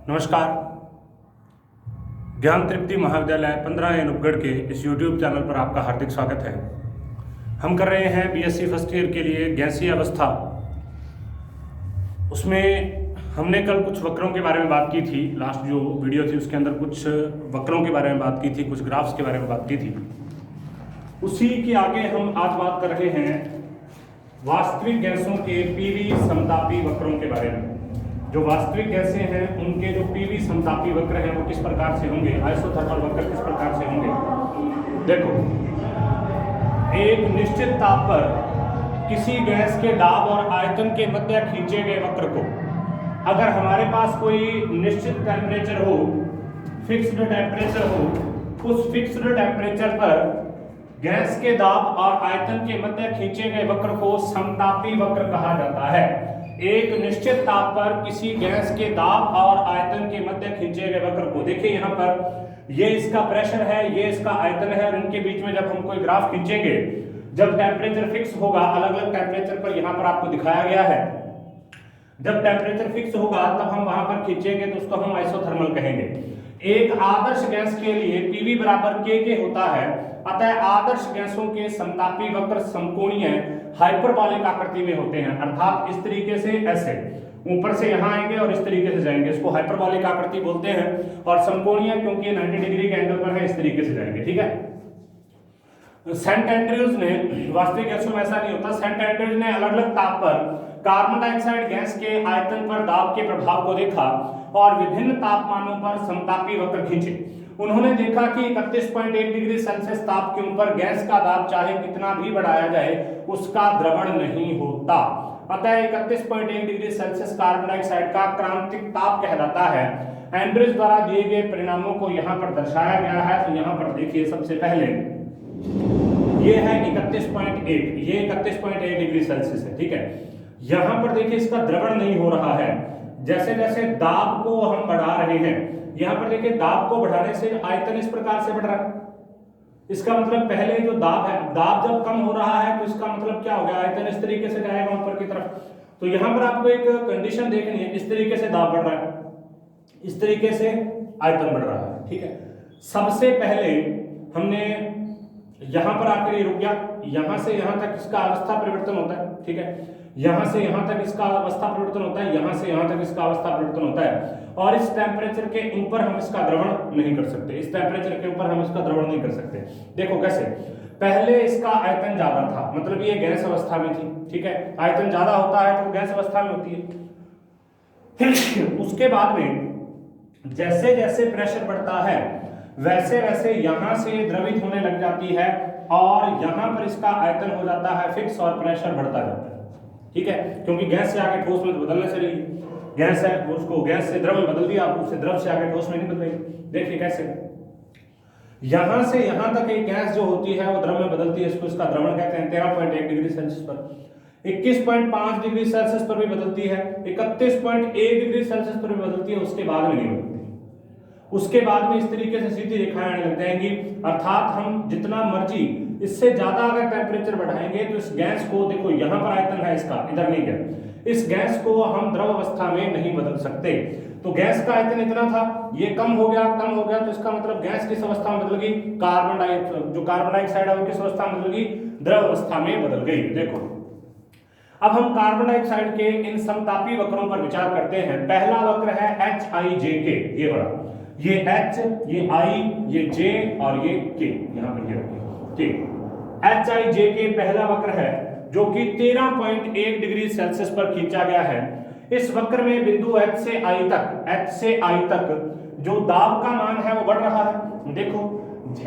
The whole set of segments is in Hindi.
नमस्कार। ज्ञान तृप्ति महाविद्यालय 15 नुपगढ़ के इस YouTube चैनल पर आपका हार्दिक स्वागत है। हम कर रहे हैं बीएससी फर्स्ट ईयर के लिए गैसीय अवस्था। उसमें हमने कल कुछ वक्रों के बारे में बात की थी। लास्ट जो वीडियो थी उसके अंदर कुछ वक्रों के बारे में बात की थी, कुछ ग्राफ्स के बारे में बात की थी। उसी के आगे हम आज बात कर रहे हैं वास्तविक गैसों के पीवी समतापी वक्रों के बारे में। जो वास्तविक गैसें हैं उनके जो पीवी समतापी वक्र हैं वो किस प्रकार से होंगे, आइसोथर्मल वक्र किस प्रकार से होंगे। देखो, एक निश्चित ताप पर किसी गैस के दाब और आयतन के मध्य खींचे गए वक्र को अगर हमारे पास कोई निश्चित टेम्परेचर हो, फिक्स्ड टेम्परेचर हो, उस फिक्स्ड टेम्परेचर पर गैस के दाब और आयतन के मध्य खींचे गए वक्र को समतापी वक्र कहा जाता है। एक निश्चित ताप पर किसी गैस के दाब और आयतन के मध्य खींचे गए वक्र को, देखिए यहाँ पर ये इसका प्रेशर है, ये इसका आयतन है, और इनके बीच में जब हम कोई ग्राफ खींचेंगे, जब टेम्परेचर फिक्स होगा, अलग अलग टेम्परेचर पर यहाँ पर आपको दिखाया गया है, जब टेम्परेचर फिक्स होगा तब हम वहां पर खींचेंगे तो उसको हम आइसोथर्मल कहेंगे। एक आदर्श गैस के लिए पीवी बराबर के होता है, अतः आदर्श गैसों के समतापी वक्र समकोणीय हाइपरबॉलिक आकृति में होते हैं, अर्थात इस तरीके से ऐसे ऊपर से यहां आएंगे और इस तरीके से जाएंगे, इसको हाइपरबॉलिक आकृति बोलते हैं। और समकोणीय क्योंकि 90 डिग्री के एंगल पर है, इस तरीके से जाएंगे। ठीक है। सेंट एंड्रयूज ने, वास्तविक गैसों में ऐसा नहीं होता, सेंट एंड्रयूज ने अलग अलग ताप पर कार्बन डाइऑक्साइड गैस के आयतन पर दाब के प्रभाव को देखा और विभिन्न तापमानों पर समतापी वक्र खींचे। उन्होंने देखा कि 31.1 डिग्री सेल्सियस ताप के ऊपर गैस का दाब चाहे कितना भी बढ़ाया जाए उसका द्रवण नहीं होता, अतः 31.1 डिग्री सेल्सियस कार्बन डाइऑक्साइड का क्रांतिक ताप कहलाता है। एंड्रयूज द्वारा दिए गए परिणामों को यहाँ पर दर्शाया गया है। तो यहाँ पर देखिए, सबसे पहले ये है 31.1, ये 31.1 डिग्री सेल्सियस है। ठीक है। यहां पर देखिए इसका द्रवण नहीं हो रहा है। जैसे जैसे दाब को हम बढ़ा रहे हैं, यहां पर देखिए दाब को बढ़ाने से आयतन इस प्रकार से बढ़ रहा है। इसका मतलब पहले जो दाब है, दाब जब कम हो रहा है तो इसका मतलब क्या हो गया, आयतन इस तरीके से जाएगा ऊपर की तरफ। तो यहां पर आपको एक कंडीशन देखनी है, इस तरीके से दाब बढ़ रहा है, इस तरीके से आयतन बढ़ रहा है। ठीक है। सबसे पहले हमने यहां पर आकर ये रुक गया, यहां से यहां तक इसका अवस्था परिवर्तन होता है। ठीक है। यहां से यहां तक इसका अवस्था परिवर्तन होता है, यहां से यहां तक इसका अवस्था परिवर्तन होता है। और इस टेम्परेचर के ऊपर हम इसका द्रवण नहीं कर सकते, इस टेम्परेचर के ऊपर हम इसका द्रवण नहीं कर सकते। देखो कैसे, पहले इसका आयतन ज्यादा था, मतलब ये गैस अवस्था में थी। ठीक है। आयतन ज्यादा होता है तो गैस अवस्था में होती है। उसके बाद में जैसे जैसे प्रेशर बढ़ता है वैसे वैसे यहां से द्रवित होने लग जाती है और यहां पर इसका आयतन हो जाता है फिक्स और प्रेशर बढ़ता जाता है। ठीक है। क्योंकि गैस से आगे ठोस में तो बदलने से नहीं, गैस है उसको गैस से द्रव में बदल दिया, उससे द्रव से आगे ठोस में नहीं बदलेगी। देखिए कैसे, यहां से यहां तक एक गैस जो होती है वो द्रव में बदलती है, इसको इसका द्रवण कहते हैं। 13.1 डिग्री सेल्सियस पर, 21.5 डिग्री सेल्सियस पर भी बदलती है, 31.1 डिग्री सेल्सियस पर भी बदलती है, उसके बाद में नहीं बदलती। उसके बाद में इस तरीके से सीधी रेखाएं आने लग जाएंगी, अर्थात हम जितना मर्जी इससे ज्यादा अगर टेम्परेचर बढ़ाएंगे तो इस गैस को, देखो यहां पर आयतन है इसका, इधर नहीं गया, इस गैस को हम द्रव अवस्था में नहीं बदल सकते। तो गैस का आयतन इतना था, ये कम हो गया, तो इसका मतलब गैस किस अवस्था में बदल गई, जो कार्बन डाइऑक्साइड है वो किस अवस्था में बदल गई, द्रव अवस्था में बदल गई। देखो, अब हम कार्बन डाइऑक्साइड के इन समतापी वक्रों पर विचार करते हैं। पहला वक्र है HIJK, ये बड़ा, ये H, ये I, ये J और ये K, यहां पर ये रखिए। ठीक, HIJK पहला वक्र है जो कि 13.1 डिग्री सेल्सियस पर खींचा गया है। इस वक्र में बिंदु H से I तक जो दाब का मान है वो बढ़ रहा है। देखो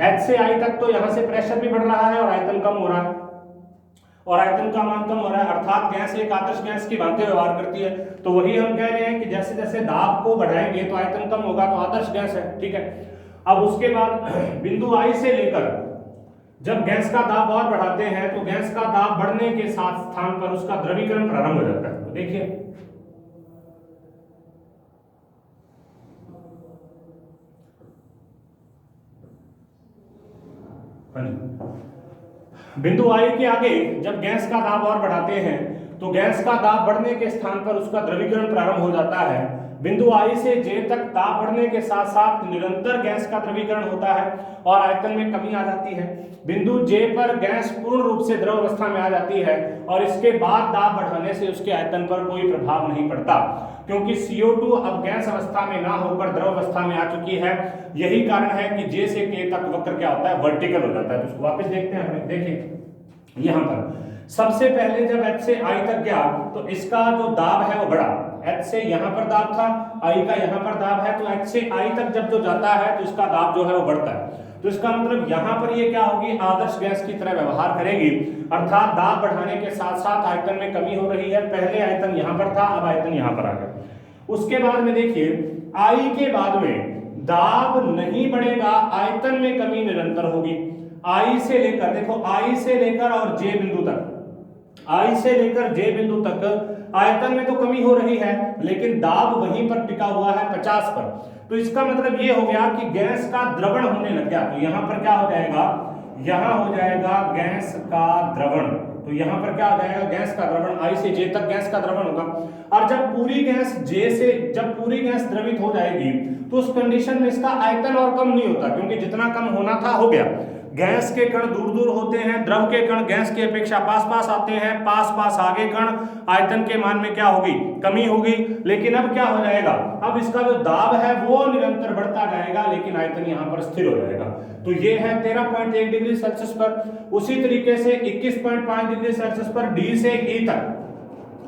H से I तक तो यहां से प्रेशर भी बढ़ रहा है और आयतन कम हो रहा है, और आयतन का मान कम हो रहा है, अर्थात गैस एक आदर्श गैस की भांति व्यवहार करती है। तो वही हम कह रहे हैं कि जैसे जैसे दाब को बढ़ाएंगे तो आयतन कम होगा, तो आदर्श गैस है। ठीक है। अब उसके बाद बिंदु I से लेकर जब गैस का दाब और बढ़ाते हैं तो गैस का दाब बढ़ने के साथ स्थान पर उसका द्रवीकरण प्रारंभ हो जाता है। तो देखिए बिंदु I के आगे जब गैस का दाब और बढ़ाते हैं तो गैस का दाब बढ़ने के स्थान पर उसका द्रवीकरण प्रारंभ हो जाता है। बिंदु I से J तक दाब बढ़ने के साथ साथ निरंतर गैस का द्रवीकरण होता है और आयतन में कमी आ जाती है। बिंदु J पर गैस पूर्ण रूप से द्रव अवस्था में आ जाती है और इसके बाद दाब बढ़ाने से उसके आयतन पर कोई प्रभाव नहीं पड़ता, क्योंकि CO2 अब गैस अवस्था में ना होकर द्रव अवस्था में आ चुकी है। यही कारण है कि J से K तक वक्र क्या होता है, वर्टिकल हो जाता है। तो इसको वापस देखते हैं हम। देखिए यहाँ पर सबसे पहले जब H से I तक गया तो इसका जो दाब है वो बढ़ा। H से यहाँ पर दाब था, I का यहाँ पर दाब है, तो H से I तक जब जो जाता है तो इसका दाब जो है वो बढ़ता है। तो इसका मतलब यहाँ पर ये क्या होगी, आदर्श गैस की तरह व्यवहार करेगी, अर्थात दाब बढ़ाने के साथ साथ आयतन में कमी हो रही है। पहले आयतन यहाँ पर था, अब आयतन यहाँ पर आ गया। उसके बाद में देखिए I के बाद में दाब नहीं बढ़ेगा, आयतन में कमी निरंतर होगी। I से लेकर, देखो I से लेकर और J बिंदु तक, I से लेकर J बिंदु तक आयतन में तो कमी हो रही है, लेकिन दाब वहीं पर टिका हुआ है 50 पर। तो इसका मतलब ये हो गया कि गैस का द्रवण होने लग गया। तो यहां पर क्या हो जाएगा, यहां हो जाएगा गैस का द्रवण। तो यहां पर क्या हो जाएगा, गैस का द्रवण। I से J तक गैस का द्रवण होगा। और जब पूरी गैस जब पूरी गैस द्रवित हो जाएगी तो उस कंडीशन में इसका आयतन और कम नहीं होता, क्योंकि जितना कम होना था हो गया। गैस के कण दूर दूर होते हैं, द्रव के कण गैस की अपेक्षा पास पास आते हैं, पास पास आगे कण, आयतन के मान में क्या होगी, कमी होगी। लेकिन अब क्या हो जाएगा, अब इसका जो दाब है वो निरंतर बढ़ता जाएगा, लेकिन आयतन यहाँ पर स्थिर हो जाएगा। तो ये है 13.1 डिग्री सेल्सियस पर। उसी तरीके से 21.5 डिग्री सेल्सियस पर D से E तक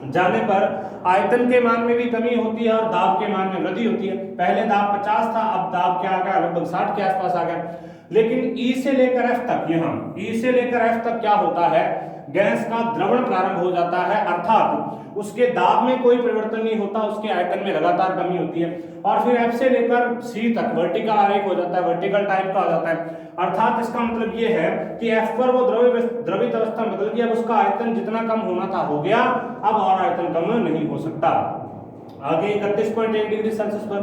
जाने पर आयतन के मान में भी कमी होती है और दाब के मान में वृद्धि होती है। पहले दाब 50 था, अब दाब क्या आ गया, लगभग 60 के आसपास आ गया। लेकिन E से लेकर F तक, यहाँ E से लेकर F तक क्या होता है, गैस का द्रवण प्रारंभ हो जाता है, अर्थात उसके दाब में कोई परिवर्तन नहीं होता, उसके आयतन में लगातार कमी होती है। और फिर F से लेकर C तक वर्टिकल आरेख हो जाता है, वर्टिकल टाइप का हो जाता है। अर्थात इसका मतलब ये है कि F पर वो द्रवित अवस्था बदल गई, अब उसका आयतन जितना कम होना था हो गया, अब और आयतन कम नहीं हो सकता। आगे 31.1 डिग्री सेल्सियस पर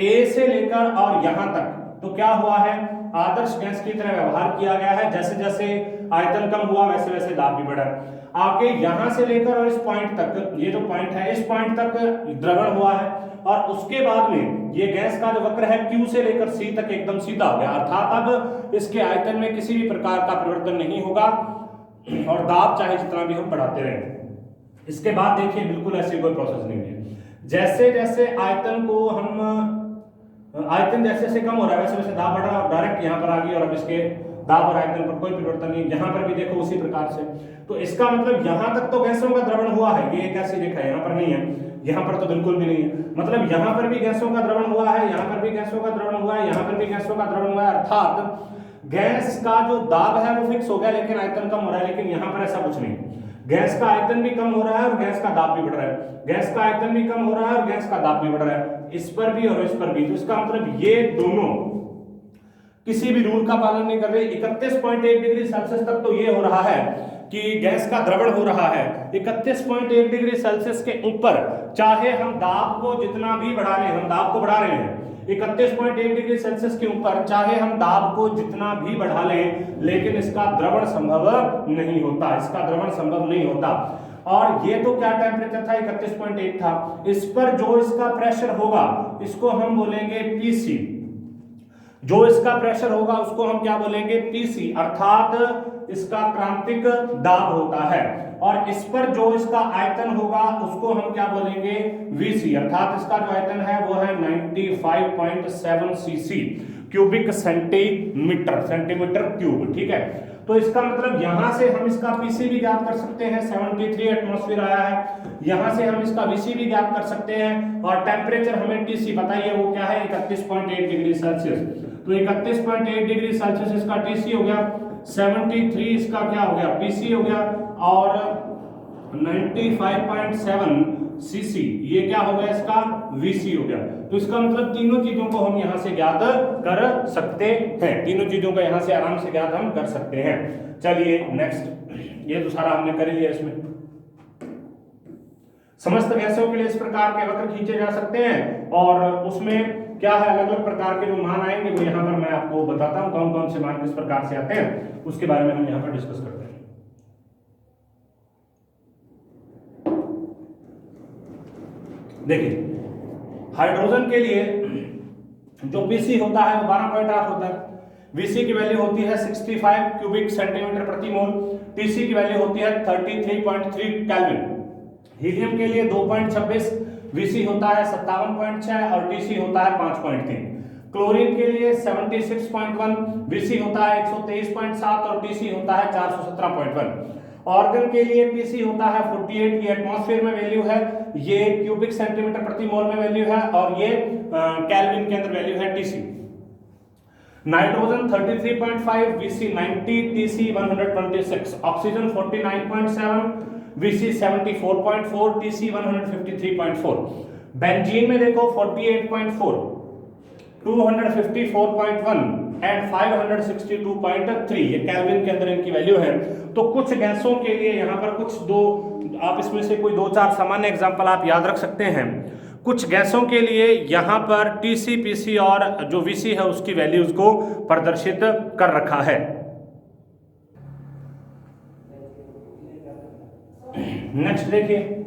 A से लेकर और यहां तक तो क्या हुआ है, आदर्श गैस की तरह व्यवहार किया गया है। जैसे जैसे आयतन कम हुआ वैसे वैसे दाब भी बढ़ा। आगे यहां से लेकर और इस पॉइंट तक, ये जो पॉइंट है इस पॉइंट तक द्रवण हुआ है, और उसके बाद में ये गैस का जो वक्र है Q से लेकर C तक एकदम सीधा हो गया, अर्थात अब इसके आयतन में किसी भी प्रकार का परिवर्तन नहीं होगा और दाब चाहे जितना भी हम बढ़ाते रहें। इसके बाद देखिए बिल्कुल ऐसी कोई प्रोसेस नहीं है। जैसे जैसे आयतन को हम आयतन जैसे जैसे कम हो रहा है वैसे वैसे दाब बढ़ रहा है, डायरेक्ट यहाँ पर आ गई और अब इसके दाब और आयतन पर कोई परिवर्तन नहीं। यहाँ पर भी देखो उसी प्रकार से। तो इसका मतलब यहाँ तक तो गैसों का द्रवण हुआ है, ये एक ऐसी रेखा है, यहाँ पर नहीं है, यहाँ पर तो बिल्कुल भी नहीं है। मतलब यहाँ पर भी गैसों का द्रवण हुआ है, यहाँ पर भी गैसों का द्रवण हुआ है, यहाँ पर भी गैसों का द्रवण हुआ है, अर्थात गैस का जो दाब है वो फिक्स हो गया, लेकिन आयतन कम हो रहा है। लेकिन यहाँ पर ऐसा कुछ नहीं, गैस का आयतन भी कम हो रहा है और गैस का दाब भी बढ़ रहा है, गैस का आयतन भी कम हो रहा है और गैस का दाब भी बढ़ रहा है, इस पर भी और इस पर भी। तो इसका मतलब ये दोनों किसी भी रूल का पालन नहीं कर रहे। 31.1 डिग्री सेल्सियस तक तो ये हो रहा है कि गैस का द्रवण हो रहा है। 31.1 डिग्री सेल्सियस के ऊपर चाहे हम दाब को जितना भी बढ़ा लें, हम दाब को बढ़ा रहे हैं 31.1 डिग्री सेल्सियस के ऊपर, चाहे हम दाब को जितना भी बढ़ा लें, लेकिन इसका द्रवण संभव नहीं होता, इसका द्रवण संभव नहीं होता। और ये तो क्या टेम्परेचर था, 31.1 था। इस पर जो इसका प्रेशर होगा इसको हम बोलेंगे PC, जो इसका प्रेशर होगा उसको हम क्या बोलेंगे PC, अर्थात इसका क्रांतिक दाब होता है। और इस पर जो इसका आयतन होगा उसको हम क्या बोलेंगे VC, अर्थात इसका जो आयतन है वो है 95.7 cc क्यूबिक सेंटीमीटर क्यूब, ठीक है। तो इसका मतलब यहां से हम इसका PC भी ज्ञात कर सकते हैं, 73 एटमॉस्फेयर आया है, यहां से हम इसका VC भी ज्ञात कर सकते हैं। और टेम्परेचर हमें TC बताइए वो क्या है, 31.8 डिग्री सेल्सियस। तो 31.8 डिग्री सेल्सियस इसका TC हो गया, 73 इसका क्या हो गया PC हो गया, और 95.7 cc ये क्या हो गया इसका VC हो गया। तो इसका मतलब तीनों चीजों को हम यहां से ज्ञात कर सकते हैं, तीनों चीजों को यहां से आराम से ज्ञात हम कर सकते हैं। चलिए नेक्स्ट, ये तो सारा हमने कर लिया। इसमें समस्त गैसों के लिए इस प्रकार के वक्र खींचे जा सकते हैं, और उसमें क्या है अलग अलग प्रकार के जो मान आएंगे वो यहाँ पर मैं आपको बताता हूँ, कौन कौन से मान किस प्रकार से आते हैं उसके बारे में हम यहाँ पर डिस्कस करते हैं। देखिए हाइड्रोजन के लिए जो पीसी होता है वो 12.8 होता है, वीसी की वैल्यू होती है 65 क्यूबिक सेंटीमीटर प्रति मोल, टीसी की वैल्यू होती है 33.3 केल्विन। हीलियम के लिए 2.26, वीसी होता है 57.6 और टीसी होता है 5.3। क्लोरीन के लिए 76.1, वीसी होता है 123.7 और टीसी होता है 417.1। ऑर्गन के लिए पीसी होता है 48, ये एटमॉस्फेयर में वैल्यू है, ये क्यूबिक सेंटीमीटर प्रति मोल में वैल्यू है और ये केल्विन के अंदर वैल्यू है TC. Nitrogen 33.5, VC 90, TC 126। Oxygen 49.7, VC 74.4, TC 153.4। Benzene में देखो 48.4, 254.1 एंड 562.3, ये केल्विन के अंदर इनकी वैल्यू है। तो कुछ गैसों के लिए यहाँ पर कुछ दो, आप इसमें से कोई 2-4 सामान्य एग्जांपल आप याद रख सकते हैं। कुछ गैसों के लिए यहाँ पर टीसी, पीसी और जो वीसी है उसकी वैल्यूज को प्रदर्शित कर रखा है। नेक्स्ट देखिए,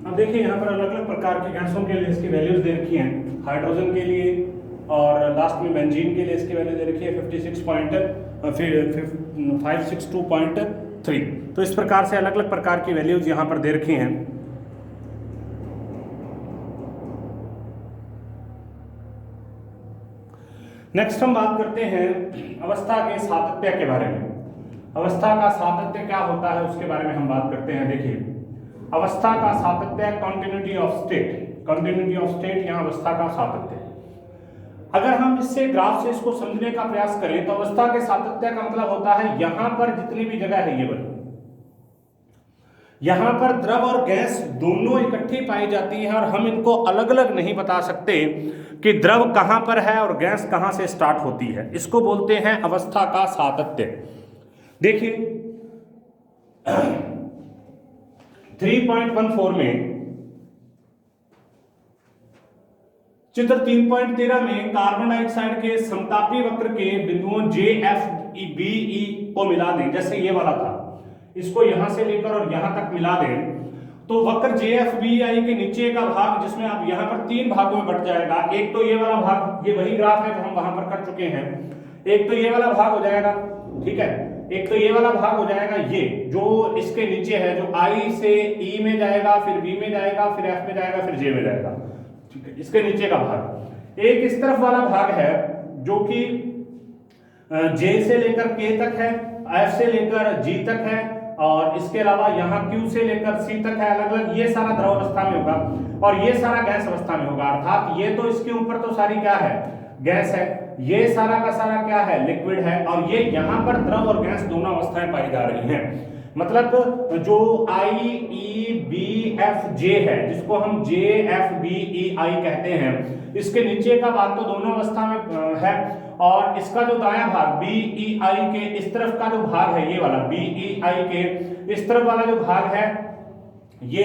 अब देखिए यहाँ पर अलग अलग प्रकार की गैसों के लिए इसकी वैल्यूज दे रखी हैं। हाइड्रोजन के लिए और लास्ट में बेंजीन के लिए इसकी वैल्यू दे रखी है 562.3। तो इस प्रकार से अलग अलग प्रकार की वैल्यूज यहाँ पर दे रखी हैं। नेक्स्ट हम बात करते हैं अवस्था के सातत्य के बारे में। अवस्था का सातत्य क्या होता है उसके बारे में हम बात करते हैं। देखिए अवस्था का सातत्य continuity of state, continuity of state यहाँ अवस्था का सातत्य। अगर हम इससे ग्राफ से इसको समझने का प्रयास करें तो अवस्था के सातत्य का मतलब होता है यहां पर जितनी भी जगह है ये वाली, यहां पर द्रव और गैस दोनों इकट्ठी पाई जाती है और हम इनको अलग अलग नहीं बता सकते कि द्रव कहां पर है और गैस कहां से स्टार्ट होती है। इसको बोलते हैं अवस्था का सातत्य। देखिए 3.14 में चित्र 3.13 में कार्बन डाइऑक्साइड के समतापी वक्र के बिंदुओं JFBE को मिला दें, जैसे ये वाला था, इसको यहां से लेकर और यहां तक मिला दें तो वक्र JFBI के नीचे का भाग, जिसमें अब यहां पर 3 भागों में बट जाएगा। एक तो ये वाला भाग, ये वही ग्राफ है जो हम वहां पर कर चुके हैं। एक तो ये वाला भाग हो जाएगा, ठीक है, एक तो ये वाला भाग हो जाएगा, ये जो इसके नीचे है, जो I से E में जाएगा, फिर B में जाएगा, फिर F में जाएगा, फिर J में जाएगा, ठीक है, इसके नीचे का भाग। एक इस तरफ वाला भाग है जो कि J से लेकर K तक है, F से लेकर G तक है और इसके अलावा यहाँ Q से लेकर C तक है, अलग अलग। ये सारा द्रव अवस्था में होगा और ये सारा गैस अवस्था में होगा, अर्थात ये तो इसके ऊपर तो सारी क्या है, गैस है, ये सारा का सारा क्या है, लिक्विड है, और ये यहाँ पर द्रव और गैस दोनों अवस्थाएं पाई जा रही हैं। मतलब जो IEBFJ है, जिसको हम JFBEI कहते हैं, इसके नीचे का भाग तो दोनों अवस्था में है और इसका जो दायां भाग BEI के इस तरफ का जो भाग है, ये वाला BEI के इस तरफ वाला जो भाग है ये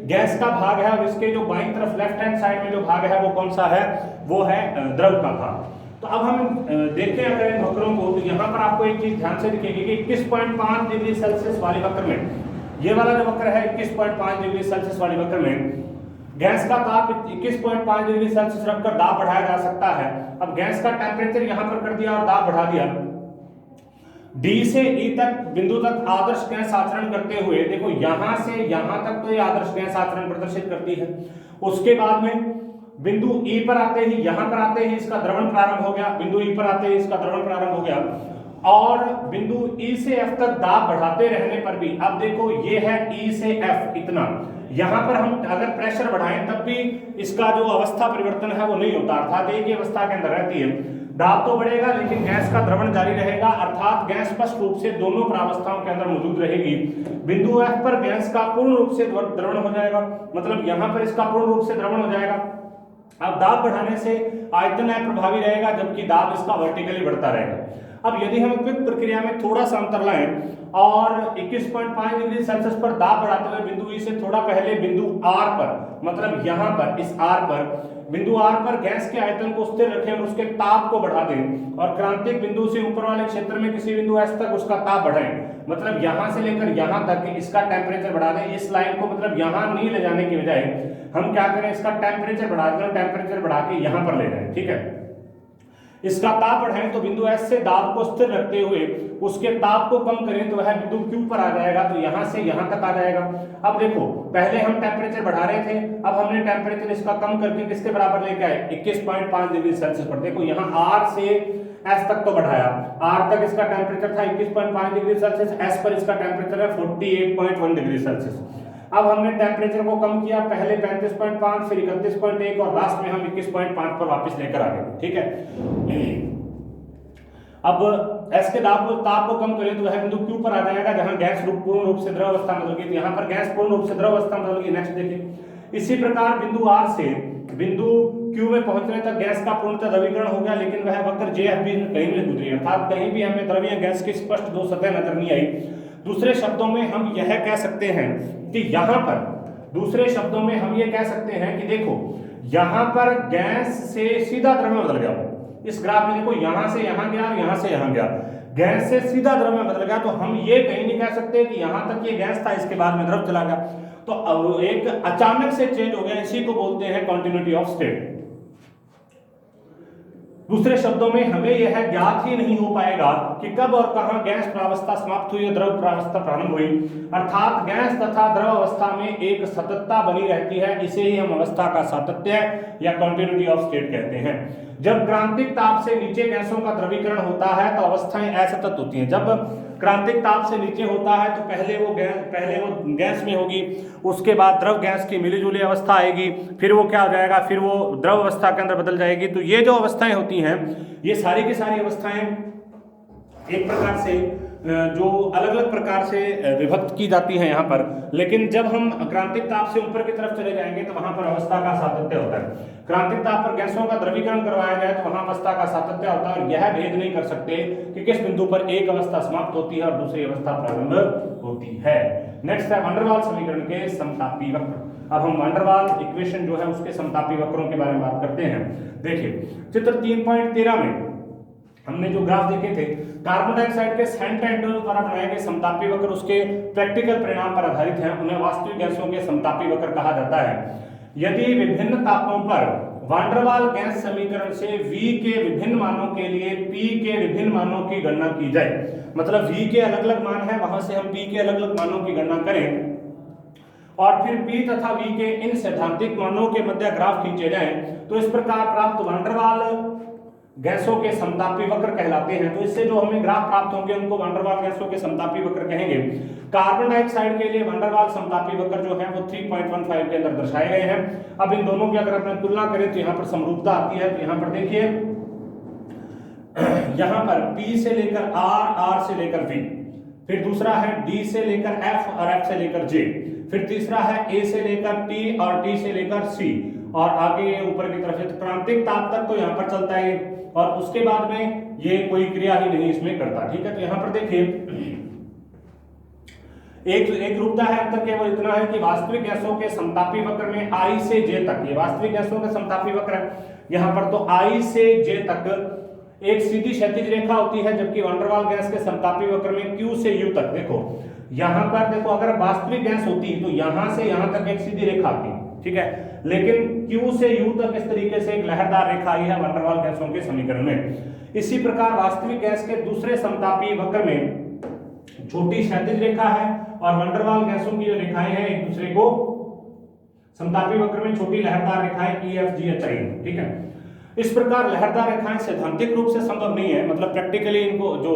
गैस का भाग है और इसके जो बाईं तरफ लेफ्ट हैंड साइड में जो भाग है वो कौन सा है, वो है द्रव का भाग। तो अब हम देखें अगर इन वक्रों को, तो यहाँ पर आपको एक चीज ध्यान से दिखेगी कि 21.5 डिग्री सेल्सियस वाले वक्र में, ये वाला जो वक्र है 21.5 डिग्री सेल्सियस वाले वक्र में गैस का ताप 21.5 डिग्री सेल्सियस रखकर दाब बढ़ाया जा सकता है। अब गैस का टेम्परेचर यहाँ पर कर दिया और दाब बढ़ा दिया। D से E तक बिंदु तक आदर्श गैस आचरण करते हुए, देखो यहां से यहां तक तो ये आदर्श गैस आचरण प्रदर्शित करती है। उसके बाद में बिंदु E पर आते ही, यहां पर आते ही इसका द्रवण प्रारंभ हो गया, बिंदु E पर आते ही इसका द्रवण प्रारंभ हो गया और बिंदु E से F तक दाब बढ़ाते रहने पर भी, अब देखो ये है E से F इतना, यहां पर हम अगर प्रेशर बढ़ाएं तब भी इसका जो अवस्था परिवर्तन है वो नहीं होता, अर्थात एक ही अवस्था के अंदर रहती है। दाब तो बढ़ेगा लेकिन गैस का द्रवण जारी रहेगा, अर्थात गैस स्पष्ट रूप से दोनों प्रावस्थाओं के अंदर मौजूद रहेगी। बिंदु F पर गैस का पूर्ण रूप से द्रवण हो जाएगा, मतलब यहां पर इसका पूर्ण रूप से द्रवण हो जाएगा। अब दाब बढ़ाने से आयतन प्रभावी रहेगा जबकि दाब इसका वर्टिकली बढ़ता रहेगा। अब यदि हम क्विक प्रक्रिया में थोड़ा सा अंतर लाएं और 21.5 डिग्री सेल्सियस पर दाब बढ़ाते हुए बिंदु ई से थोड़ा पहले बिंदु आर पर, मतलब यहां पर इस आर पर, बिंदु आर पर गैस के आयतन को स्थिर रखें और उसके ताप को बढ़ा दें और क्रांतिक बिंदु से ऊपर वाले क्षेत्र में किसी बिंदु एस तक उसका ताप बढ़ाएं, मतलब यहां से लेकर यहां तक इसका टेम्परेचर बढ़ा दें। इस लाइन को मतलब यहां नहीं ले जाने की बजाय हम क्या करें, इसका टेम्परेचर बढ़ा दें, टेम्परेचर बढ़ा के यहां पर ले जाएं, ठीक है। इसका ताप बढ़ाएं तो बिंदु एस से दाब को स्थिर रखते हुए उसके ताप को कम करें तो वह बिंदु क्यू पर आ जाएगा, तो यहां से यहां तक आ जाएगा। अब देखो पहले हम टेम्परेचर बढ़ा रहे थे, अब हमने टेम्परेचर इसका कम करके किसके बराबर लेके आए, 21.5 डिग्री सेल्सियस पर। देखो यहाँ आर से एस तक तो बढ़ाया, आर तक इसका टेम्परेचर था 21.5 डिग्री सेल्सियस, एस पर इसका टेम्परेचर है 48.1 डिग्री सेल्सियस। अब हमने टेम्परेचर को कम किया, पहले 35.5 फिर 31.1 और लास्ट में हम 21.5 पर वापस लेकर आ गए, ठीक है। अब एस के ताप को कम करें तो वह बिंदु क्यू पर आ जाएगा जहां गैस पूर्ण रूप से द्रव अवस्था में बदल गई, तो यहाँ पर गैस पूर्ण रूप से द्रव अवस्था में बदल गई। नेक्स्ट देखिए, इसी प्रकार बिंदु आर से बिंदु क्यू में पहुंचने तक गैस का पूर्णतः द्रवीकरण हो गया, लेकिन वह वक्र जेएफ भी कहीं नहीं गुजरी, अर्थात कहीं भी हमें द्रव्य गैस की स्पष्ट दो सतह नजर नहीं आई। दूसरे शब्दों में हम यह कह सकते हैं कि यहां पर, दूसरे शब्दों में हम ये कह सकते हैं कि देखो यहां पर गैस से सीधा द्रव में बदल गया। इस ग्राफ में देखो यहां से यहां गया और यहां से यहां गया, गैस से सीधा द्रव में बदल गया, तो हम ये कहीं नहीं कह सकते कि यहां तक ये गैस था इसके बाद में द्रव चला गया, तो एक अचानक से चेंज हो गया, इसी को बोलते हैं कॉन्टिन्यूटी ऑफ स्टेट। दूसरे शब्दों में हमें यह ज्ञात ही नहीं हो पाएगा कि कब और कहां गैस प्रावस्था समाप्त हुई और द्रव प्रावस्था प्रारंभ हुई, अर्थात गैस तथा द्रव अवस्था में एक सततता बनी रहती है, इसे ही हम अवस्था का सातत्य या कॉन्टिन्यूटी ऑफ स्टेट कहते हैं। जब क्रांतिक ताप से नीचे गैसों का द्रवीकरण होता है तो अवस्थाएं असतत होती हैं। जब क्रांतिक ताप से नीचे होता है तो पहले वो गैस में होगी, उसके बाद द्रव गैस की मिलीजुली अवस्था आएगी, फिर वो क्या हो जाएगा, फिर वो द्रव अवस्था के अंदर बदल जाएगी। तो ये जो अवस्थाएं होती हैं, ये सारी की सारी अवस्थाएं एक प्रकार से जो अलग अलग प्रकार से विभक्त की जाती हैं यहाँ पर, लेकिन जब हम क्रांतिक ताप से ऊपर की तरफ चले जाएंगे तो वहां पर अवस्था का सातत्य होता है। क्रांतिक ताप पर गैसों का द्रवीकरण करवाया जाए तो वहां अवस्था का सातत्य होता है, और यह भेद नहीं कर सकते कि किस बिंदु पर एक अवस्था समाप्त होती है और दूसरी अवस्था प्रारंभ होती है। नेक्स्ट है वैन डर वाल्स समीकरण के समतापी वक्र। अब हम वैन डर वाल्स इक्वेशन जो है उसके समतापी वक्रों के बारे में बात करते हैं। देखिए चित्र 3.13 में हमने जो ग्राफ देखे थे, कार्बन डाइऑक्साइड के सेंट एंड्रूज द्वारा बनाए गए समतापी वक्र उसके प्रैक्टिकल परिणाम पर आधारित हैं, उन्हें वास्तविक गैसों के समतापी वक्र कहा जाता है। यदि विभिन्न तापों पर वैन डर वाल्स गैस समीकरण से V के विभिन्न मानों के लिए P के विभिन्न मानों की गणना की जाए, मतलब V के अलग अलग मान है, वहां से हम P के अलग अलग मानों की गणना करें और फिर P तथा V के इन सैद्धांतिक मानों के मध्य ग्राफ खींचे जाएं, तो इस प्रकार प्राप्त वैन डर वाल्स गैसों के समतापी वक्र कहलाते हैं। तो इससे जो हमें ग्राफ प्राप्त होंगे उनको वैन डर वाल्स गैसों के समतापी वक्र कहेंगे। कार्बन डाइऑक्साइड के लिए वैन डर वाल्स समतापी वक्र जो है वो 3.15 के अंदर दर्शाए गए हैं। अब इन दोनों की अगर अपने तुलना करें तो यहाँ पर समरूपता आती है। तो यहाँ पर देखिए, यहाँ पर P से लेकर R से लेकर V, फिर दूसरा है D से लेकर F और F से लेकर J, फिर तीसरा है A से लेकर T और T से लेकर C, और आगे ऊपर की तरफ से क्रांतिक ताप तक तो यहाँ पर चलता है, और उसके बाद में ये कोई क्रिया ही नहीं इसमें करता, ठीक है। तो यहाँ पर देखिए एक रूपता है, अंतर केवल इतना है कि वास्तविक गैसों के समतापी वक्र में I से J तक, ये वास्तविक गैसों के समतापी वक्र है यहाँ पर, तो I से J तक एक सीधी क्षैतिज रेखा होती है, जबकि वैन डर वाल्स गैस के समतापी वक्र में Q से U तक, देखो यहाँ पर देखो अगर वास्तविक गैस होती तो यहाँ से यहाँ तक एक सीधी रेखा आती, ठीक है, लेकिन Q से U तक इस तरीके से एक लहरदार रेखा आई है वैन डर वाल्स गैसों के समीकरण में। इसी प्रकार वास्तविक गैस के दूसरे समतापी वक्र में छोटी क्षैतिज रेखा है और वैन डर वाल्स गैसों की जो रेखाएं हैं एक दूसरे को समतापी वक्र में छोटी लहरदार रेखाएं EFGHI, ठीक है। इस प्रकार लहरदार रेखाएं सैद्धांतिक रूप से संभव नहीं है, मतलब प्रैक्टिकली इनको जो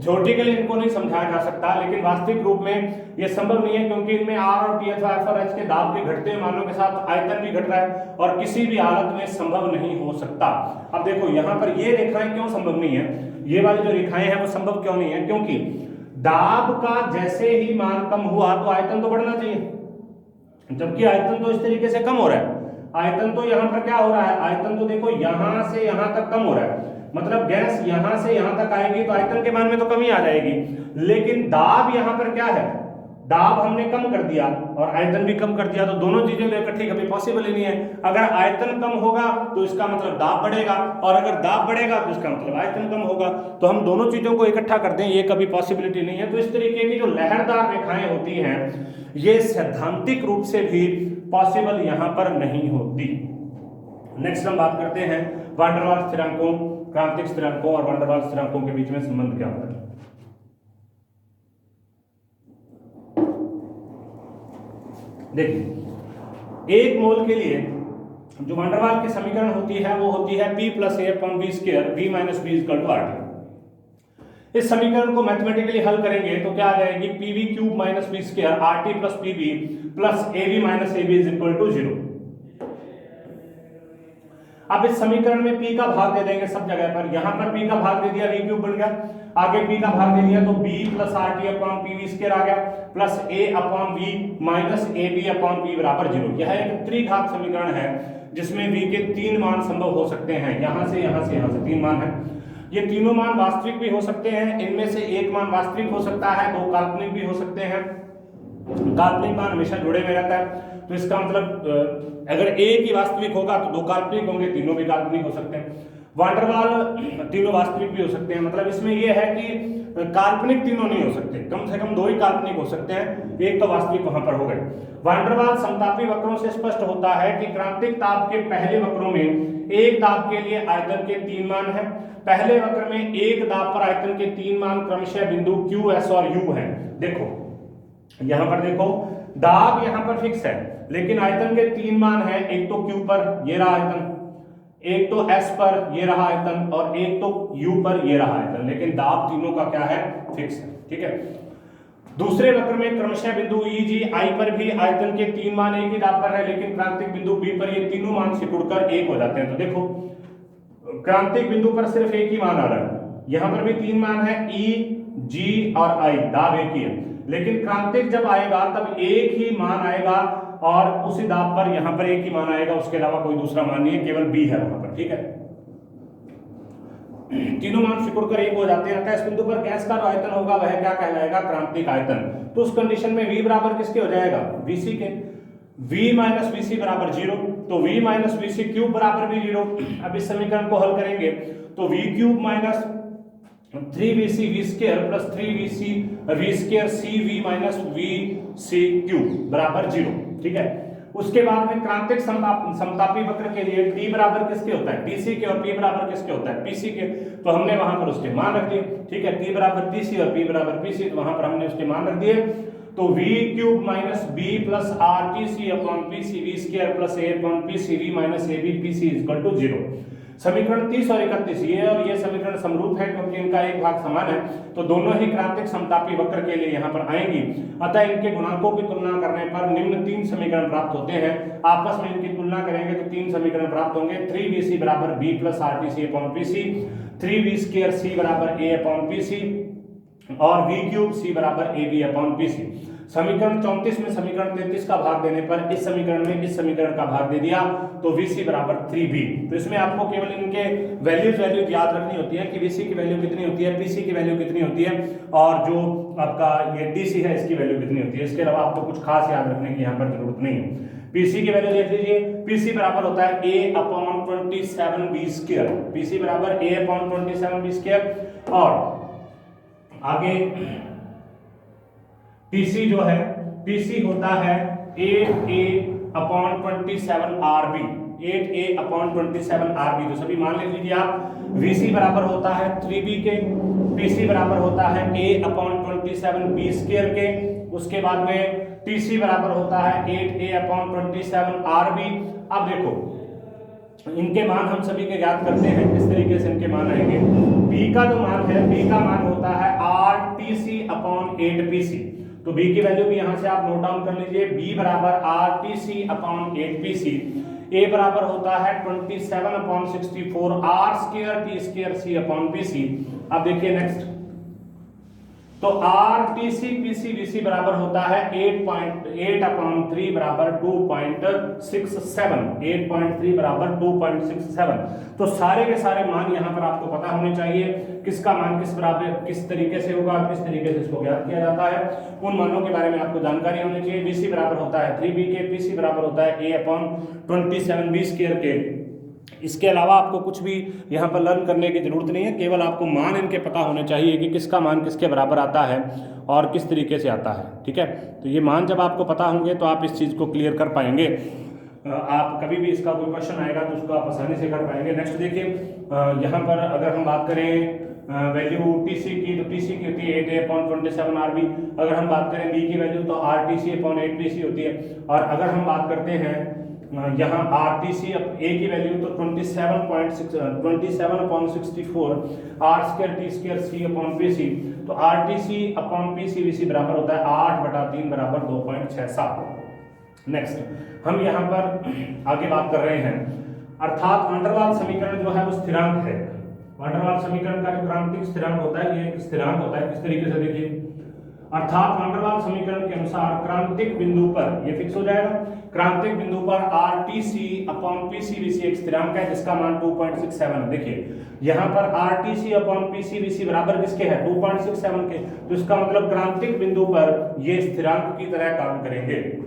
थ्योरेटिकली इनको नहीं समझाया जा सकता, लेकिन वास्तविक रूप में यह संभव नहीं है, क्योंकि इनमें R और T अथवा F और H के दाब के घटते हुए मानों के साथ आयतन भी घट रहा है और किसी भी हालत में संभव नहीं हो सकता। अब देखो यहाँ पर ये रेखाएं क्यों संभव नहीं है, ये वाली जो रेखाएं हैं वो संभव क्यों नहीं है, क्योंकि दाब का जैसे ही मान कम हुआ तो आयतन तो बढ़ना चाहिए, जबकि आयतन तो इस तरीके से कम हो रहा है। आयतन तो यहाँ पर क्या हो रहा है, आयतन तो देखो यहाँ से यहाँ तक कम हो रहा है, मतलब गैस यहां से यहां तक आएगी तो आयतन के मान में तो कमी आ जाएगी, लेकिन दाब यहां पर क्या है, दाब हमने कम कर दिया और आयतन भी कम कर दिया, तो दोनों चीजें तो इकट्ठी कभी पॉसिबल ही नहीं है। अगर आयतन कम होगा तो इसका मतलब दाब बढ़ेगा, और अगर दाब बढ़ेगा तो इसका मतलब आयतन कम होगा। तो हम दोनों चीजों को इकट्ठा कर दें, ये कभी पॉसिबिलिटी नहीं है। तो इस तरीके की जो लहरदार रेखाएं होती हैं ये सैद्धांतिक रूप से भी पॉसिबल यहां पर नहीं होती। नेक्स्ट हम बात करते हैं वान डेर वाल्स स्थिरांकों, क्रांतिक स्थिरांकों और वान डेर वाल्स स्थिरांकों के बीच में संबंध क्या होता है। देखिए, एक मोल के लिए जो वान डेर वाल्स की समीकरण होती है वो होती है P + A/V², V - V = RT। इस समीकरण को मैथमेटिकली हल करेंगे तो क्या आ जाएगी, PV³ - V² RT + PV + AB - AB = 0। अब इस समीकरण में P का भाग दे देंगे सब जगह पर, यहां पर P का भाग दे दिया, V³ बन गया, आगे P का भाग दे दिया तो B + RT/PV² आ गया, प्लस A/V - AB/P = 0। यह एक त्रिघात समीकरण है जिसमें V के 3 मान संभव हो सकते हैं, यहां से यहां से यहां से 3 मान है। ये तीनों मान वास्तविक भी हो सकते हैं, इनमें से एक मान वास्तविक हो सकता है, 2 काल्पनिक भी हो सकते हैं। काल्पनिक मान हमेशा जुड़े में रहता है, तो इसका मतलब अगर एक ही वास्तविक होगा तो 2 काल्पनिक होंगे, तीनों भी काल्पनिक हो सकते हैं। वान डेर वाल्स तीनों वास्तविक भी हो सकते हैं, मतलब इसमें यह है कि काल्पनिक तीनों नहीं हो सकते, कम से कम 2 ही काल्पनिक हो सकते हैं, एक तो वास्तविक वहां पर हो गए। वान डेर वाल्स समतापी वक्रों से स्पष्ट होता है कि क्रांतिक ताप के पहले वक्रों में एक दाब के लिए आयतन के 3 मान है। पहले वक्र में एक दाब पर आयतन के 3 मान क्रमशः बिंदु Q, S और U है। देखो यहां पर देखो, दाब यहां पर फिक्स है, लेकिन आयतन के 3 मान है, एक तो Q पर ये रहा आयतन, एक तो S पर ये रहा आयतन, और एक तो U पर ये रहा आयतन, लेकिन दाब तीनों का क्या है, फिक्स है। ठीक है, दूसरे वक्र में क्रमशः बिंदु E, G, I पर भी आयतन के 3 मान एक ही दाब पर है, लेकिन क्रांतिक बिंदु B पर ये तीनों मान सिकुड़कर 1 हो जाते हैं। तो देखो क्रांतिक बिंदु पर सिर्फ एक ही मान आ रहा है, यहां पर भी 3 मान है, E, G और I, दाब एक ही है, लेकिन क्रांतिक जब आएगा तब एक ही मान आएगा और उसी दाब पर यहां पर एक ही मान आएगा, उसके अलावा कोई दूसरा मान नहीं है, केवल B है वहां पर। ठीक है, तीनों मान सिकुड़कर 1 हो जाते हैं। इस बिंदु पर गैस का जो आयतन होगा वह क्या कहलाएगा, क्रांतिक आयतन। तो उस कंडीशन में V बराबर किसके हो जाएगा, VC के। V - VC = 0, तो V - VC³ बराबर भी 0। अब इस समीकरण को हल करेंगे तो V³ - 3VC V² + 3VC V² CV - VC³ बराबर 0। ठीक है, उसके बाद में क्रांतिक समतापी वक्र के लिए T बराबर किसके होता है, TC के, और P बराबर किसके होता है, PC के। तो हमने वहां पर उसके मान रख दिए। ठीक है, T बराबर TC और P बराबर PC, तो वहां पर हमने उसके मान रख दिए। तो V³ - B + RTC/PC V² + A/PC V - ABPC = 0। समीकरण 30 और 31 ये और ये समीकरण समरूप है क्योंकि इनका एक भाग समान है, तो दोनों ही क्रांतिक समतापी वक्र के लिए यहाँ पर आएंगी। अतः इनके गुणांकों की तुलना करने पर निम्न 3 समीकरण प्राप्त होते हैं। आपस में इनकी तुलना करेंगे तो 3 समीकरण प्राप्त होंगे। 3VC = B + RTC/PC, 3V² C = A/PC और V³ C = AB/PC। समीकरण 34 में समीकरण 33 का भाग देने पर इस समीकरण में इस समीकरण का भाग दे दिया, तो VC = 3B। तो इसमें आपको केवल इनके वैल्यूज याद रखनी होती है कि VC की वैल्यू कितनी होती है, PC की वैल्यू कितनी होती है, और जो आपका ये TC है इसकी वैल्यू कितनी होती है। इसके अलावा आपको कुछ खास याद रखने की यहाँ पर जरूरत नहीं है। PC की वैल्यू देख लीजिए, PC बराबर होता है A/27B², PC बराबर A/27B², और आगे TC जो है, TC होता है 8A/27RB, 8A/27RB। तो सभी मान ले लीजिए आप। VC बराबर होता है 3B के, PC बराबर होता है A/27B² के, उसके बाद में TC बराबर होता है 8A/27RB। अब देखो इनके मान हम सभी के ज्ञात करते हैं, किस तरीके से इनके मान आएंगे। B का जो मान है, B का मान होता है RTC/8PC। तो B की वैल्यू भी यहां से आप नोट डाउन कर लीजिए। B बराबर RTC/8PC, A बराबर होता है 27/64 R² T² C/PC। अब देखिए नेक्स्ट, तो RTC/PC/VC बराबर होता है 8.8/3 बराबर 2.67, 8.3 बराबर 2.67। तो सारे के सारे मान यहाँ पर आपको पता होने चाहिए, किसका मान किस बराबर किस तरीके से होगा, किस तरीके से इसको ज्ञात किया जाता है, उन मानों के बारे में आपको जानकारी होनी चाहिए। VC बराबर होता है 3B के, PC बराबर होता है A/27B स्क्वायर के। इसके अलावा आपको कुछ भी यहाँ पर लर्न करने की जरूरत नहीं है, केवल आपको मान इनके पता होने चाहिए कि किसका मान किसके बराबर आता है और किस तरीके से आता है। ठीक है, तो ये मान जब आपको पता होंगे तो आप इस चीज़ को क्लियर कर पाएंगे। आप कभी भी इसका कोई क्वेश्चन आएगा तो उसको आप आसानी से कर पाएंगे। नेक्स्ट देखिए, यहाँ पर अगर हम बात करें वैल्यू TC की, तो TC की होती है 8A/27 RB। अगर हम बात करें B की वैल्यू तो RTC/8PC होती है। और अगर हम बात करते हैं यहाँ RTC A की वैल्यू तो 27/64 R²T² C/PC। तो RTC/PC/VC बराबर होता है 8/3 बराबर 2.67। नेक्स्ट हम यहाँ पर आगे बात कर रहे हैं, अर्थात वैन डर वाल समीकरण जो है वो स्थिरांक है। वैन डर वाल समीकरण का जो क्रांतिक स्थिरांक होता है ये एक स्थिरांक होता है। किस तरीके से देखिए, अर्थात वैन डर वाल समीकरण के अनुसार क्रांतिक बिंदु पर ये फिक्स हो जाएगा, क्रांतिक बिंदु पर RTC/PC/VC एक स्थिरांक है जिसका मान 2.67। देखिए यहाँ पर RTC/PC/VC बराबर किसके है, 2.67 के। तो इसका मतलब क्रांतिक बिंदु पर ये स्थिरांक की तरह काम करेंगे।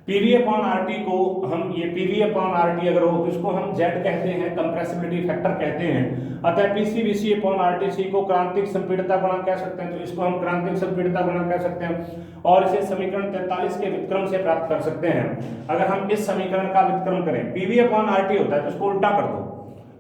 PV/RT को हम ये PV/RT अगर हो तो इसको हम Z कहते हैं, कंप्रेसिबिलिटी फैक्टर कहते हैं। अतः PC/VC/RTC को क्रांतिक संपीड़ितता गुणांक कह सकते हैं, तो इसको हम क्रांतिक संपीड़ितता गुणांक कह सकते हैं और इसे समीकरण 43 के व्युत्क्रम से प्राप्त कर सकते हैं। अगर हम इस समीकरण का व्युत्क्रम करें, PV/RT होता है तो इसको उल्टा कर दो,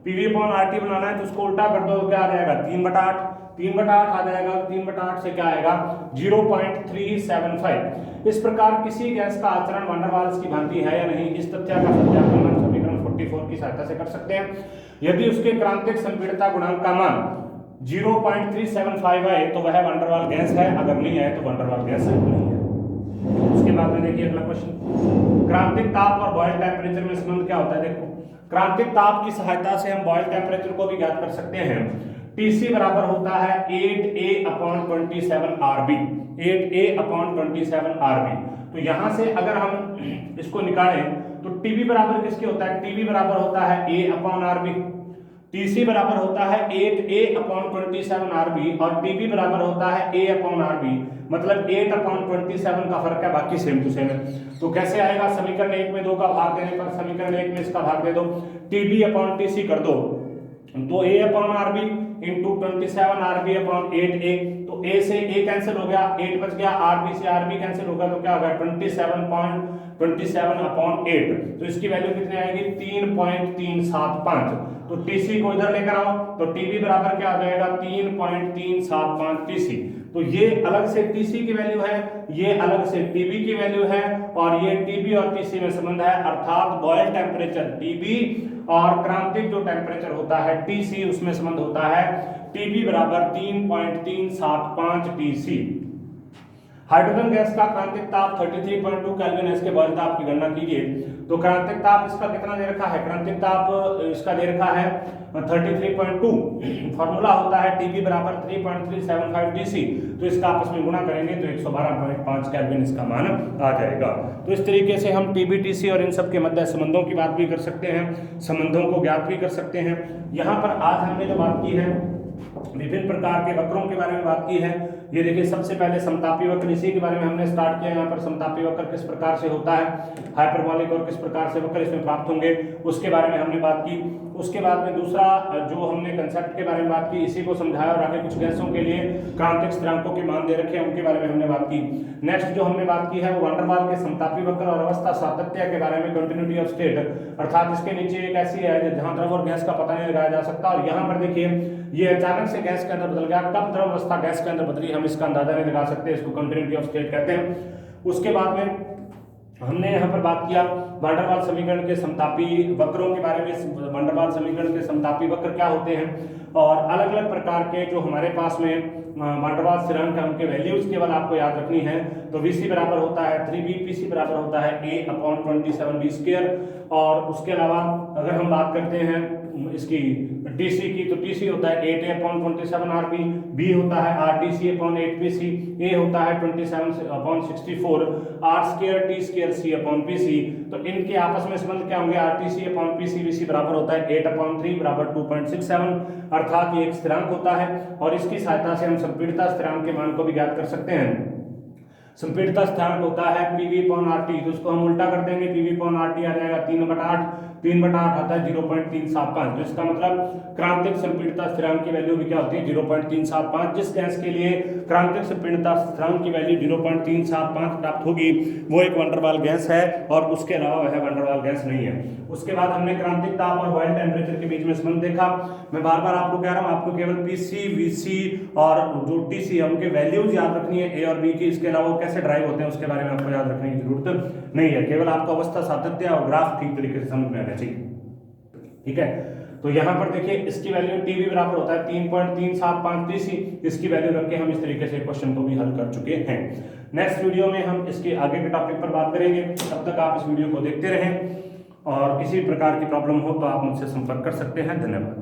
PV/RT बनाना है तो उसको उल्टा कर दो, क्या आ जाएगा 3/8, 3/8 आ जाएगा। 3/8 से क्या आएगा 0.375। इस प्रकार किसी गैस का आचरण वैन डर वाल्स की भांति है या नहीं, इस तथ्य का सत्यापन हम समीकरण 44 की सहायता से कर सकते हैं। यदि उसके क्रांतिक संपीड़ितता गुणांक का मान 0.375 आए तो वह वैन डर वाल गैस है, अगर नहीं आए तो वैन डर वाल गैस नहीं है। उसके बाद में देखिए अगला क्वेश्चन, क्रांतिक ताप और बॉयल टेम्परेचर में संबंध क्या होता है। देखो क्रांतिक ताप की सहायता से हम बॉयल टेम्परेचर को भी ज्ञात कर सकते हैं। TC बराबर होता है 8A/27 RB, 8A/27 RB। तो यहां से अगर हम इसको निकालें तो TB बराबर किसके होता है, TB बराबर होता है A/RB। TC बराबर होता है 8A/27 RB और TB बराबर होता है A/RB, मतलब 8/27 का फर्क है, बाकी सेम टू सेम है। तो कैसे आएगा, समीकरण 1 में 2 का भाग देने पर समीकरण 1 में इसका भाग दे दो, TB/TC कर दो तो A/RB इंटू 27 RB/8A। तो A से A कैंसिल हो गया, 8 बच गया, RB से RB कैंसिल होगा तो क्या होगा 27/8। तो इसकी वैल्यू कितनी आएगी 3.375। तो TC को इधर लेकर आओ तो TB बराबर क्या आ जाएगा 3.375 TC। तो ये अलग से TC की वैल्यू है, ये अलग से TB की वैल्यू है और ये TB और TC में संबंध है, अर्थात बॉयल टेम्परेचर TB और क्रांतिक जो टेम्परेचर होता है TC उसमें संबंध होता है TB बराबर 3.375 TC। हाइड्रोजन गैस का क्रांतिक ताप 33.2 केल्विन है, इसके बॉयल ताप की गणना कीजिए। तो क्रांतिक ताप इसका कितना दे रखा है, क्रांतिक ताप इसका दे रखा है 33.2। फॉर्मूला होता है TB बराबर 3.375 TC। तो इसका आपस में गुणा करेंगे तो 112.5 केल्विन इसका मान आ जाएगा। तो इस तरीके से हम TB TC और इन सब के मध्य संबंधों की बात भी कर सकते हैं, संबंधों को ज्ञात भी कर सकते हैं। यहाँ पर आज हमने जो बात की है विभिन्न प्रकार के वक्रों के बारे में बात की है। ये देखिए सबसे पहले समतापी वक्र, इसी के बारे में हमने स्टार्ट किया। यहाँ पर समतापी वक्र किस प्रकार से होता है, हाइपरबोलिक और किस प्रकार से वक्र इसमें प्राप्त होंगे उसके बारे में हमने बात की। उसके बाद में दूसरा जो हमने कंसेप्ट के बारे में बात की, इसी को समझाया और आगे कुछ गैसों के लिए क्रांतिक स्थिरांकों के मान दे रखे हैं उनके बारे में हमने बात की। नेक्स्ट जो हमने बात की है वो वैन डर वाल के समतापी वक्र और अवस्था सातत्य के बारे में, कंटिन्यूटी ऑफ स्टेट, अर्थात इसके नीचे एक ऐसी है जहां द्रव और गैस का पता नहीं लगाया जा सकता। और यहाँ पर देखिए ये अचानक से गैस के अंदर बदल गया, कब द्रव अवस्था गैस के अंदर बदली हम इसका अंदाजा नहीं लगा सकते, इसको कंटिन्यूटी ऑफ स्टेट कहते हैं। उसके बाद में हमने यहाँ पर बात किया वैन डर वाल समीकरण के समतापी वक्रों के बारे में, वैन डर वाल समीकरण के समतापी वक्र क्या होते हैं और अलग अलग प्रकार के जो हमारे पास में वैन डर वाल स्थिरांक है उनके वैल्यूज केवल आपको याद रखनी है। तो VC बराबर होता है 3B, PC बराबर होता है A/27B स्क्वायर। और उसके अलावा अगर हम बात करते हैं इसकी टीसी की, तो टीसी होता है 8A/27 आरपी, बी होता है RTC/8PC, ए होता है 27/64 R² T² C/PC। तो इनके आपस में संबंध क्या होंगे, RTC/PC VC बराबर होता है 8/3 बराबर 2.67, अर्थात ये एक स्थिरांक होता है और इसकी सहायता से हम संपीड़ितता स्थिरांक के मान को भी ज्ञात कर सकते हैं। संपीड़ितता स्थिरांक होता है PV/RT, तो उसको हम उल्टा कर देंगे, PV/RT आ जाएगा 3/8, 3/8 आता है 0.375, तो इसका मतलब क्रांतिक संपीड़ितता स्थिरांक की वैल्यू भी क्या होती है 0.375। जिस गैस के लिए क्रांतिक संपीड़ितता स्थिरांक की वैल्यू 0.375 प्राप्त होगी वो एक वैन डर वाल गैस है और उसके अलावा वह वैन डर वाल गैस नहीं है। उसके बाद हमने क्रांतिक ताप और बॉयल टेम्परेचर के बीच में संबंध देखा। मैं बार बार आपको कह रहा हूं, आपको केवल पीसी, वीसी और जो टीसी है उनके वैल्यूज याद रखनी है, ए और बी की। इसके अलावा वो कैसे ड्राइव होते हैं उसके बारे में आपको याद रखने की जरूरत नहीं है, केवल आपको अवस्था सातत्य और ग्राफ ठीक तरीके से समझ में आना चाहिए। ठीक है, तो यहाँ पर देखिए इसकी वैल्यू टीवी बराबर होता है 3.375 टीसी, इसकी वैल्यू रख के हम इस तरीके से क्वेश्चन को भी हल कर चुके हैं। नेक्स्ट वीडियो में हम इसके आगे के टॉपिक पर बात करेंगे, तब तक आप इस वीडियो को देखते रहें और किसी प्रकार की प्रॉब्लम हो तो आप मुझसे संपर्क कर सकते हैं। धन्यवाद।